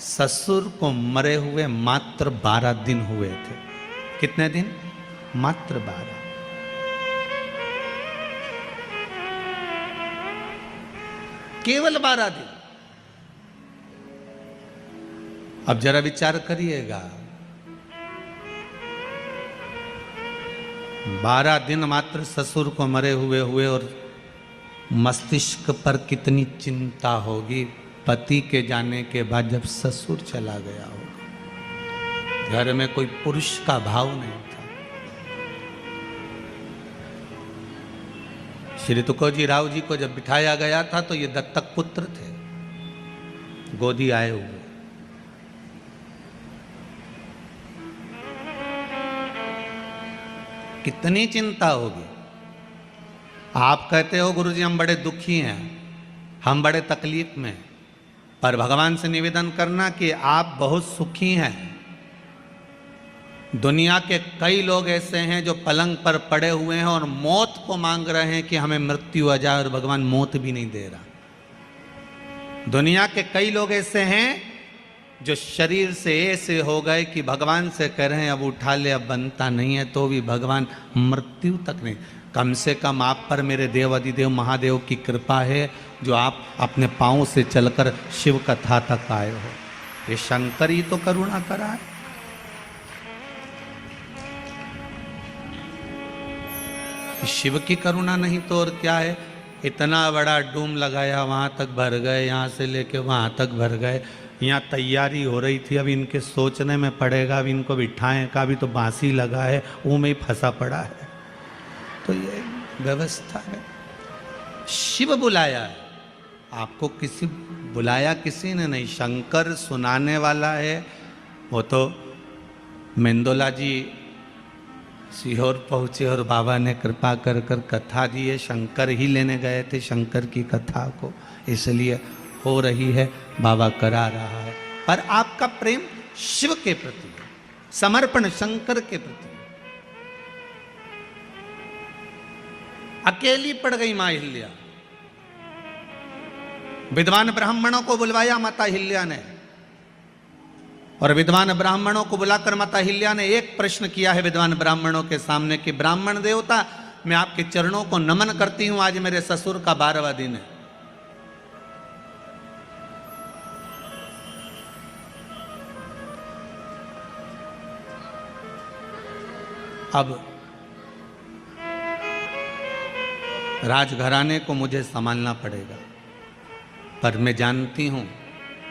ससुर को मरे हुए मात्र 12 दिन हुए थे। कितने दिन? मात्र 12। केवल 12 दिन। अब जरा विचार करिएगा, 12 दिन मात्र ससुर को मरे हुए और मस्तिष्क पर कितनी चिंता होगी पति के जाने के बाद, जब ससुर चला गया होगा। घर में कोई पुरुष का भाव नहीं था। श्री तुकोजी राव जी को जब बिठाया गया था तो ये दत्तक पुत्र थे, गोदी आए हुए। कितनी चिंता होगी। आप कहते हो गुरुजी हम बड़े दुखी हैं, हम बड़े तकलीफ में, पर भगवान से निवेदन करना कि आप बहुत सुखी हैं। दुनिया के कई लोग ऐसे हैं जो पलंग पर पड़े हुए हैं और मौत को मांग रहे हैं कि हमें मृत्यु आ जाए, और भगवान मौत भी नहीं दे रहा। दुनिया के कई लोग ऐसे हैं जो शरीर से ऐसे हो गए कि भगवान से कह रहे हैं अब उठा ले, अब बनता नहीं है, तो भी भगवान मृत्यु तक नहीं। कम से कम आप पर मेरे देव अधिदेव महादेव की कृपा है जो आप अपने पांव से चलकर शिव कथा तक आए हो। ये शंकर ही तो करुणा करा है। शिव की करुणा नहीं तो और क्या है। इतना बड़ा डूम लगाया, वहां तक भर गए, यहां से लेके वहां तक भर गए। यहाँ तैयारी हो रही थी, अब इनके सोचने में पड़ेगा, अब इनको बिठाएं का भी तो बांसी लगा है, वो में ही फंसा पड़ा है। तो ये व्यवस्था है। शिव बुलाया है आपको, किसी बुलाया किसी ने नहीं। शंकर सुनाने वाला है। वो तो मेंदोला जी सीहोर पहुँचे और बाबा ने कृपा कर कर कथा दी है। शंकर ही लेने गए थे शंकर की कथा को, इसलिए हो रही है, बाबा करा रहा है। पर आपका प्रेम शिव के प्रति है, समर्पण शंकर के प्रति। अकेली पड़ गई मां हिल्या। विद्वान ब्राह्मणों को बुलवाया माता हिल्या ने, और विद्वान ब्राह्मणों को बुलाकर माता हिल्या ने एक प्रश्न किया है विद्वान ब्राह्मणों के सामने कि ब्राह्मण देवता, मैं आपके चरणों को नमन करती हूं, आज मेरे ससुर का 12वां दिन है। अब राजघराने को मुझे संभालना पड़ेगा, पर मैं जानती हूं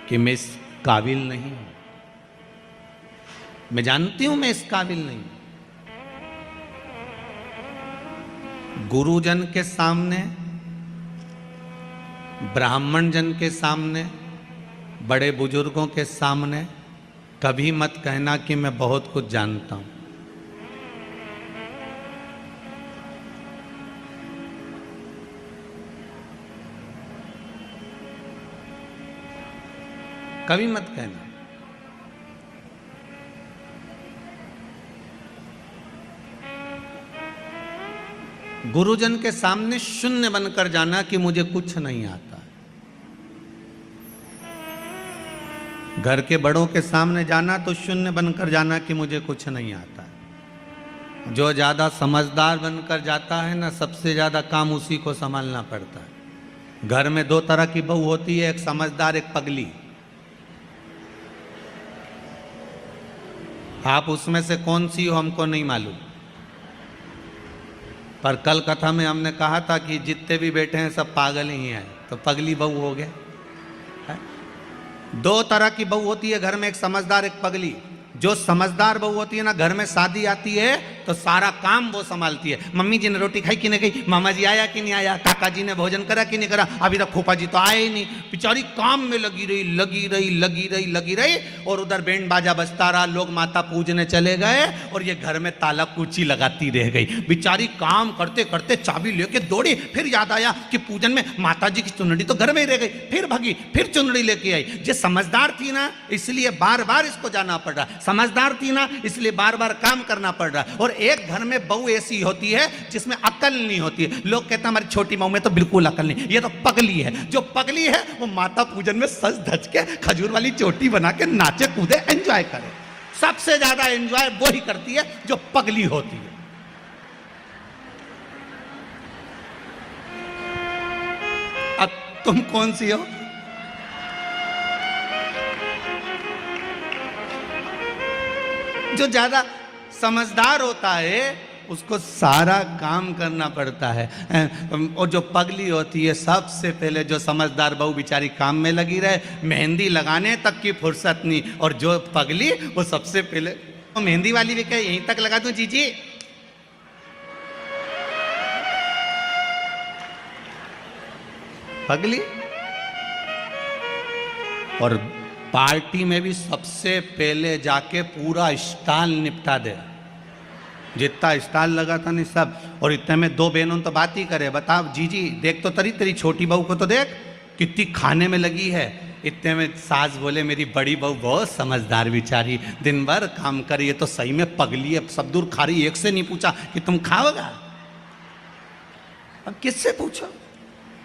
कि मैं इस काबिल नहीं हूं। मैं जानती हूं मैं इस काबिल नहीं हूं। गुरुजन के सामने, ब्राह्मण जन के सामने, बड़े बुजुर्गों के सामने कभी मत कहना कि मैं बहुत कुछ जानता हूं। कभी मत कहना। गुरुजन के सामने शून्य बनकर जाना कि मुझे कुछ नहीं आता। घर के बड़ों के सामने जाना तो शून्य बनकर जाना कि मुझे कुछ नहीं आता। जो ज्यादा समझदार बनकर जाता है ना, सबसे ज्यादा काम उसी को संभालना पड़ता है। घर में 2 तरह की बहू होती है, एक समझदार, एक पगली। आप उसमें से कौन सी हो हमको नहीं मालूम, पर कल कथा में हमने कहा था कि जितने भी बेटे हैं सब पागल ही हैं, तो पगली बहू हो गए। 2 तरह की बहू होती है घर में, एक समझदार, एक पगली। जो समझदार बहू होती है ना, घर में शादी आती है तो सारा काम वो संभालती है। मम्मी जी ने रोटी खाई कि नहीं खाई, मामा जी आया कि नहीं आया, काका जी ने भोजन करा कि नहीं करा, अभी तक फूफा जी तो आए ही नहीं। बेचारी काम में लगी रही, और उधर बैंड बाजा बजता रहा, लोग माता पूजने चले गए और ये घर में ताला कुची लगाती रह गई। बेचारी काम करते करते चाबी लेके दौड़ी, फिर याद आया कि पूजन में माता जी की चुनरी तो घर में ही रह गई, फिर भागी, फिर चुनरी लेके आई। जो समझदार थी ना, इसलिए बार बार इसको जाना पड़ रहा। समझदार थी ना, इसलिए बार बार काम करना पड़ रहा है। और एक घर में बहू ऐसी होती है जिसमें अकल नहीं होती है। लोग कहते हैं हमारी छोटी बहू में तो बिल्कुल अकल नहीं, ये तो पगली है। जो पगली है वो माता पूजन में सज धज के खजूर वाली चोटी बना के नाचे कूदे एंजॉय करे। सबसे ज्यादा एंजॉय वो ही करती है जो पगली होती है। अब तुम कौन सी हो? जो ज्यादा समझदार होता है उसको सारा काम करना पड़ता है, और जो पगली होती है सबसे पहले, जो समझदार बहू बेचारी काम में लगी रहे, मेहंदी लगाने तक की फुर्सत नहीं। और जो पगली वो सबसे पहले तो मेहंदी वाली भी कहे यहीं तक लगा दूं जीजी, पगली। और पार्टी में भी सबसे पहले जाके पूरा स्टॉल निपटा दे, जितना स्टॉल लगा था नहीं सब। और इतने में दो बहनों तो बात ही करे, बताओ जीजी देख तो तेरी छोटी बहू को तो देख कितनी खाने में लगी है। इतने में सास बोले मेरी बड़ी बहू बहुत समझदार बेचारी, दिन भर काम करी है, तो सही में पगली है, सब दूर खा रही। एक से नहीं पूछा कि तुम खाओगा, अब किससे पूछो?